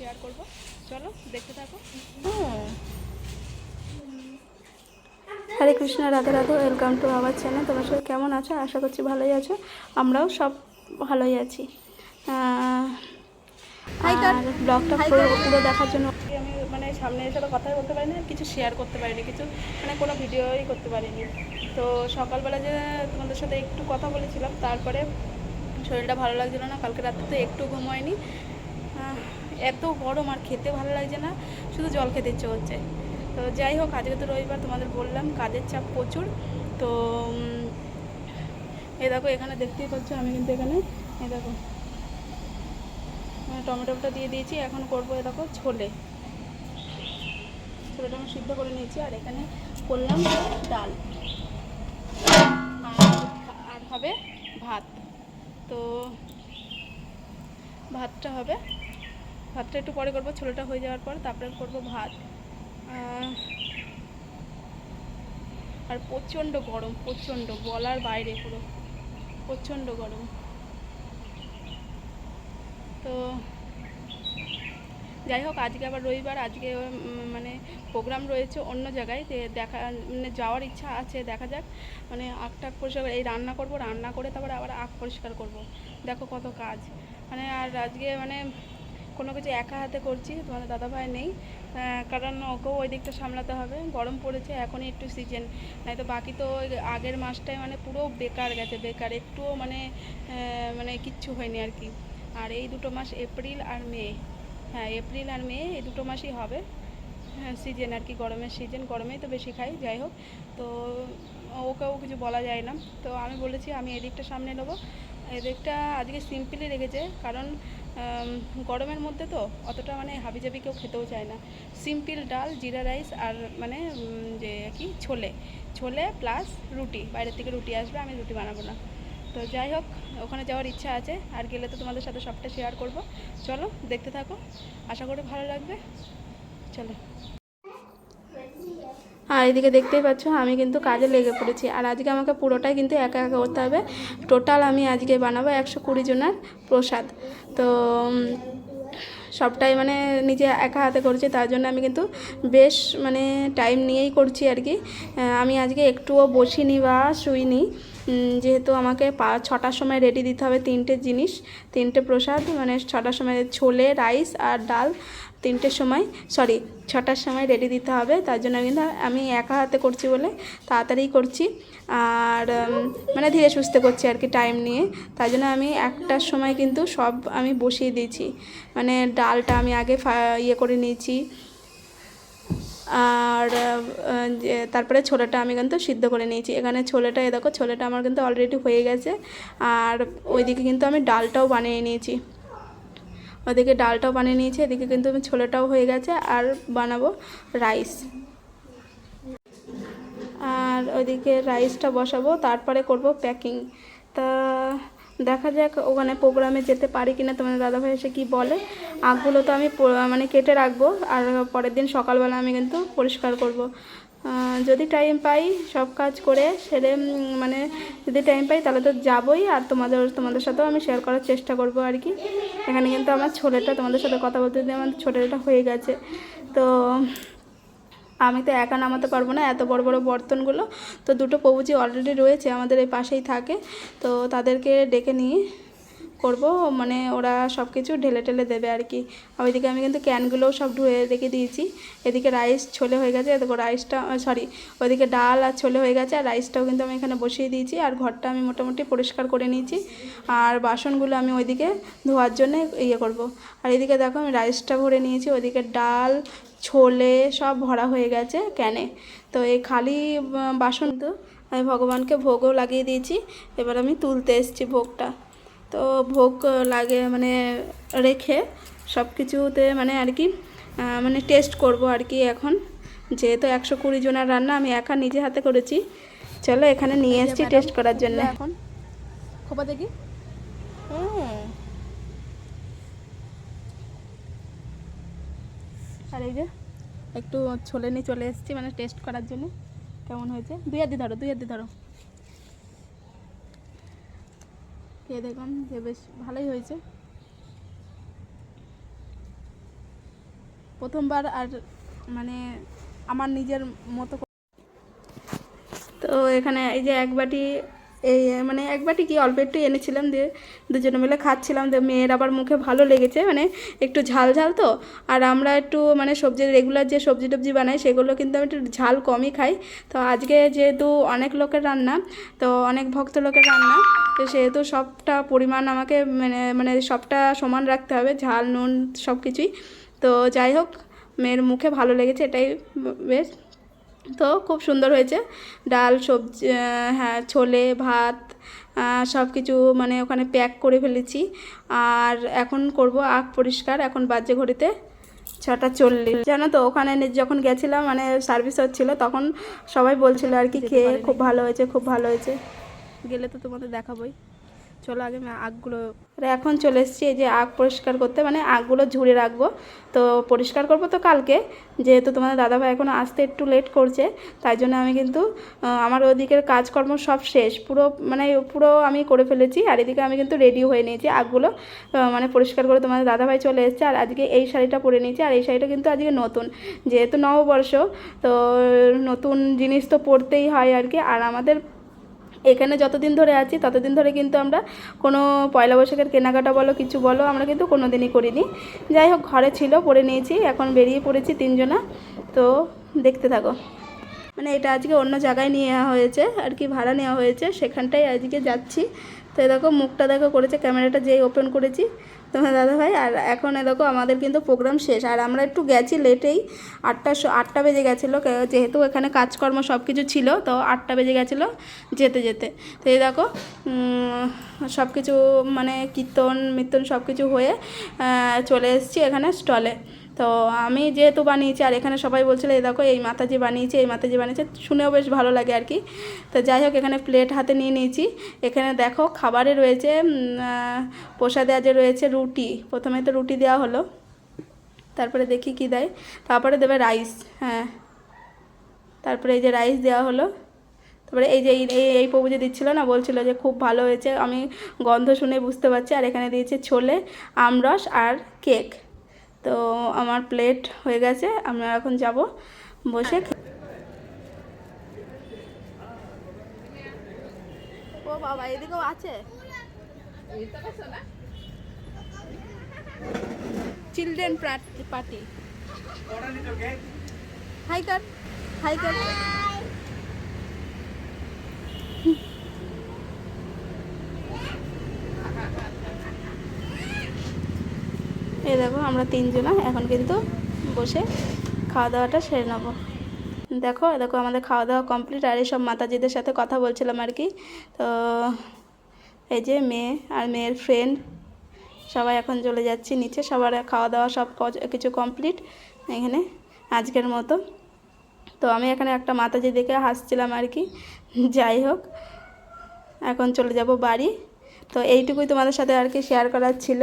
Share করব। চলো দেখতে থাকো। Hare Krishna, Radhe Radhe. Welcome to our channel. তোমার সবাই কেমন আছো? আশা করছি ভালোই আছো। আমরাও সব ভালোই আছি। আর ব্লগটা পুরো দেখার জন্য আমি মানে সামনে এসে তো কথাই বলতে পারিনি, আর কিছু শেয়ার করতে পারিনি, কিছু মানে কোনো ভিডিওই করতে পারিনি। তো সকালবেলা যে তোমাদের সাথে একটু কথা বলেছিলাম, তারপরে শরীরটা ভালো লাগছিল না, কালকে রাতে তো একটু ঘুম হয়নি। এত গরম আর খেতে ভালো লাগছে না, শুধু জল খেতে ইচ্ছে হচ্ছে। তো যাই হোক, আজকে তো রবিবার, তোমাদের বললাম কাজের চাপ প্রচুর। তো এ দেখো, এখানে দেখতেই পাচ্ছ আমি কিন্তু এখানে এ দেখো টমেটোটা দিয়ে দিয়েছি। এখন করবো এ দেখো ছোলেটা আমি সিদ্ধ করে নিয়েছি, আর এখানে করলাম ডাল আর হবে ভাত। তো ভাতটা একটু পরে করবো, ছোলাটা হয়ে যাওয়ার পর তারপরে করবো ভাত। আর প্রচণ্ড গরম, প্রচণ্ড বলার বাইরে, পুরো প্রচণ্ড গরম। তো যাই হোক, আজকে আবার রবিবার, আজকে মানে প্রোগ্রাম রয়েছে অন্য জায়গায়, দেখা মানে যাওয়ার ইচ্ছা আছে, দেখা যাক। মানে আখটা পরিষ্কার, এই রান্না করব, রান্না করে তারপরে আবার আখ পরিষ্কার করব। দেখো কত কাজ মানে। আর আজকে মানে কোনো কিছু একা হাতে করছি, তোমাদের দাদাভাই নেই, কারণ ওকেও ওই দিকটা সামলাতে হবে। গরম পড়েছে, এখনই একটু সিজন, নাই তো বাকি তো আগের মাসটাই মানে পুরো বেকার গেছে, বেকার, একটুও মানে মানে কিচ্ছু হয়নি আর কি। আর এই দুটো মাস এপ্রিল আর মে, হ্যাঁ এপ্রিল আর মে এই দুটো মাসই হবে হ্যাঁ সিজন আর কি, গরমের সিজন, গরমেই তো বেশি খাই। যাই হোক, তো ওকেও কিছু বলা যায় না। তো আমি বলেছি আমি এদিকটা সামনে নেবো, এদিকটা আজকে সিম্পলি রেখেছে, কারণ গরমের মধ্যে তো অতটা মানে হাবিজাবি কেউ খেতেও চায় না। সিম্পল ডাল, জিরা রাইস, আর মানে যে কি ছোলে ছোলে প্লাস রুটি, বাইরের থেকে রুটি আসবে, আমি রুটি বানাবো না। তো যাই হোক, ওখানে যাওয়ার ইচ্ছা আছে, আর গেলে তো তোমাদের সাথে সবটা শেয়ার করব। চলো দেখতে থাকো, আশা করি ভালো লাগবে। চলো। আর এদিকে দেখতেই পাচ্ছ আমি কিন্তু কাজে লেগে পড়েছি, আর আজকে আমাকে পুরোটাই কিন্তু একা একা করতে হবে। টোটাল আমি আজকে বানাবো 120 জনের প্রসাদ। তো সবটাই মানে নিজে একা হাতে করছি, তার জন্য আমি কিন্তু বেশ মানে টাইম নিয়েই করছি আর কি। আমি আজকে একটুও বসিনি বা শুইনি, যেহেতু আমাকে 6টার সময় রেডি দিতে হবে তিনটে জিনিস, তিনটে প্রসাদ, মানে 6টার সময় ছোলে, রাইস আর ডাল, 3টের সময়, সরি 6টার সময় রেডি দিতে হবে। তার জন্য কিন্তু আমি একা হাতে করছি বলে তাড়াতাড়ি করছি, আর মানে ধীরে সুস্থে করছি আর কি, টাইম নিয়ে। তাই জন্য আমি 1টার সময় কিন্তু সব আমি বসিয়ে দিয়েছি, মানে ডালটা আমি আগে ইয়ে করে নিয়েছি, আর তারপরে ছোলাটা আমি কিন্তু সিদ্ধ করে নিয়েছি। এখানে ছোলাটা এ দেখো, ছোলাটা আমার কিন্তু অলরেডি হয়ে গেছে, আর ওইদিকে কিন্তু আমি ডালটাও বানিয়ে নিয়েছি, ওদিকে ডালটাও বানিয়ে নিয়েছি, এদিকে কিন্তু আমি ছোলাটাও হয়ে গেছে, আর বানাবো রাইস, আর ওইদিকে রাইসটা বসাবো, তারপরে করব প্যাকিং। তা দেখা যাক ওখানে প্রোগ্রামে যেতে পারি কিনা, তোমাদের দাদাভাই এসে কী বলে। আখগুলো তো আমি মানে কেটে রাখবো, আর পরের দিন সকালবেলা আমি কিন্তু পরিষ্কার করব। যদি টাইম পাই সব কাজ করে সেরে, মানে যদি টাইম পাই তাহলে তো যাবই, আর তোমাদের সাথেও আমি শেয়ার করার চেষ্টা করব আর কি। এখানে কিন্তু আমার ছোলেটা, তোমাদের সাথে কথা বলতে দিয়ে আমার ছোলেটা হয়ে গেছে। তো আমি তো একা নামাতে পারবো না এত বড় বড় বর্তনগুলো। তো দুটো প্রভুজি অলরেডি রয়েছে আমাদের এই পাশেই থাকে, তো তাদেরকে ডেকে নিয়ে করব, মানে ওরা সব কিছু ঢেলে ঢেলে দেবে আর কি। আর ওইদিকে আমি কিন্তু ক্যানগুলোও সব ধুয়ে রেখে দিয়েছি। এদিকে রাইস ছোলে হয়ে গেছে, দেখো রাইসটা, সরি ওইদিকে ডাল আর ছোলে হয়ে গেছে, আর রাইসটাও কিন্তু আমি এখানে বসিয়ে দিয়েছি, আর ঘরটা আমি মোটামুটি পরিষ্কার করে নিয়েছি, আর বাসনগুলো আমি ওইদিকে ধোয়ার জন্য ইয়ে করব। আর এদিকে দেখো আমি রাইসটা ভরে নিয়েছি, ওইদিকে ডাল ছোলে সব ভরা হয়ে গেছে ক্যানে। তো এই খালি বাসন তো আমি ভগবানকে ভোগও লাগিয়ে দিয়েছি, এবার আমি তুলতে এসেছি ভোগটা। তো ভোগ লাগে মানে রেখে সব কিছুতে মানে আর কি, মানে টেস্ট করব আর কি। এখন যেহেতু 120 জনের রান্না আমি একা নিজে হাতে করেছি, চলো এখানে নিয়ে এসেছি টেস্ট করার জন্য। এখন খোপা দেখি, আর এই যে একটু ছোলে নিয়ে চলে এসেছি মানে টেস্ট করার জন্য কেমন হয়েছে। দুই হাত দিয়ে ধরো, দুই হাত দিয়ে ধরো, খেয়ে দেখুন যে বেশ ভালোই হয়েছে। প্রথমবার আর মানে আমার নিজের মতো। তো এখানে এই যে এক বাটি, এই মানে এক বাটি কি অল্প একটু এনেছিলাম, দিয়ে দুজনে মিলে খাচ্ছিলাম। দিয়ে মেয়ের আবার মুখে ভালো লেগেছে, মানে একটু ঝাল ঝাল তো। আর আমরা একটু মানে সবজি রেগুলার যে সবজি টবজি বানাই সেগুলো কিন্তু আমি একটু ঝাল কমই খাই। তো আজকে যেহেতু অনেক লোকের রান্না, তো অনেক ভক্ত লোকের রান্না, তো সেহেতু সবটা পরিমাণ আমাকে মানে মানে সবটা সমান রাখতে হবে, ঝাল নুন সব কিছুই। তো যাই হোক, মেয়ের মুখে ভালো লেগেছে, এটাই বেশ। তো খুব সুন্দর হয়েছে, ডাল সবজি, হ্যাঁ ছোলে ভাত সব কিছু মানে ওখানে প্যাক করে ফেলেছি। আর এখন করব আখ পরিষ্কার। এখন বাজে ঘড়িতে 6:40। জানো তো ওখানে যখন গেছিলাম মানে সার্ভিস হচ্ছিলো, তখন সবাই বলছিল আর কি খেয়ে খুব ভালো হয়েছে, খুব ভালো হয়েছে। গেলে তো তোমাদের দেখাবোই। চলো আগে আখগুলো, এখন চলে এসেছি এই যে আখ পরিষ্কার করতে, মানে আখগুলো ঝুড়ে রাখবো। তো পরিষ্কার করবো তো কালকে, যেহেতু তোমাদের দাদাভাই এখন আসতে একটু লেট করছে, তাই জন্য আমি কিন্তু আমার ওদিকের কাজকর্ম সব শেষ, পুরো মানে পুরো আমি করে ফেলেছি। আর এদিকে আমি কিন্তু রেডিও হয়ে নিয়েছি আখগুলো মানে পরিষ্কার করে। তোমাদের দাদাভাই চলে এসেছে, আর আজকে এই শাড়িটা পরে নিয়েছি। আর এই শাড়িটা কিন্তু আজকে নতুন, যেহেতু নববর্ষ, তো নতুন জিনিস তো পরতেই হয় আর কি। আর আমাদের এখানে যতদিন ধরে আছি ততদিন ধরে কিন্তু আমরা কোনো পয়লা বৈশাখের কেনাকাটা বলো কিছু বলো আমরা কিন্তু কোনো দিনই করিনি। যাই হোক, ঘরে ছিল, পরে নিয়েছি, এখন বেরিয়ে পড়েছি তিনজনা। তো দেখতে থাকো। মানে এটা আজকে অন্য জায়গায় নেওয়া হয়েছে আর কি, ভাড়া নেওয়া হয়েছে, সেখানটাই আজকে যাচ্ছি। তো এ দেখো মুখটা দেখো করেছে, ক্যামেরাটা যেই ওপেন করেছি তোমার দাদাভাই। আর এখন এ দেখো আমাদের কিন্তু প্রোগ্রাম শেষ, আর আমরা একটু গেছি লেটেই, 8টা বেজে গেছিলো, যেহেতু এখানে কাজকর্ম সব কিছু ছিল, তো 8টা বেজে গেছিলো যেতে যেতে। তো এই দেখো সব কিছু মানে কীর্তন মিত্তন সব কিছু হয়ে চলে এসেছি এখানে স্টলে। তো আমি যেহেতু বানিয়েছি, আর এখানে সবাই বলছিল এই দেখো এই মাতাজি বানিয়েছে, এই মাতাজি বানিয়েছে, শুনেও বেশ ভালো লাগে আর কি। তো যাই হোক, এখানে প্লেট হাতে নিয়ে নিয়েছি। এখানে দেখো খাবারে রয়েছে প্রসাদে আজ রয়েছে রুটি। প্রথমে তো রুটি দেওয়া হলো, তারপরে দেখি কি দেয়, তারপরে দেবে রাইস। হ্যাঁ, তারপরে এই যে রাইস দেওয়া হলো। তারপরে এই যে এই প্রভু যে দিচ্ছিলো না, বলছিল যে খুব ভালো হয়েছে, আমি গন্ধ শুনে বুঝতে পারছি। আর এখানে দিয়েছে ছোলে, আমরস আর কেক। তো আমার প্লেট হয়ে গেছে, আমরা এখন যাব বসে। ও বাবা, এদিকেও আছে চিলড্রেন পার্টি। হাই কর, হাই কর। এই দেখো আমরা তিনজনা এখন কিন্তু বসে খাওয়া দাওয়াটা সেরে নেবো। দেখো দেখো আমাদের খাওয়া দাওয়া কমপ্লিট। আর এইসব মাতাজিদের সাথে কথা বলছিলাম আর কি। তো এই যে মেয়ে আর মেয়ের ফ্রেন্ড সবাই এখন চলে যাচ্ছি নিচে, সবার খাওয়া দাওয়া সব কিছু কমপ্লিট এখানে আজকের মতো। তো আমি এখানে একটা মাতাজি দেখে হাসছিলাম আর কি। যাই হোক, এখন চলে যাব বাড়ি। তো এইটুকুই তোমাদের সাথে আর কি শেয়ার করার ছিল,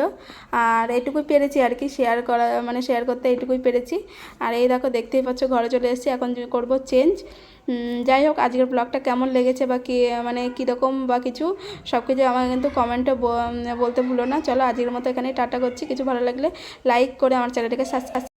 আর এইটুকুই পেরেছি আর কি শেয়ার করা, মানে শেয়ার করতে এইটুকুই পেরেছি। আর এই দেখো দেখতেই পাচ্ছ ঘরে চলে এসেছি, এখন করব চেঞ্জ। যাই হোক, আজকের ব্লগটা কেমন লেগেছে বা কি মানে কীরকম বা কিছু সব কিছু আমাকে কিন্তু কমেন্টে বলতে ভুলো না। চলো আজকের মতো এখানেই টাটা করছি। কিছু ভালো লাগলে লাইক করে আমার চ্যানেলটাকে সাবস্ক্রাইব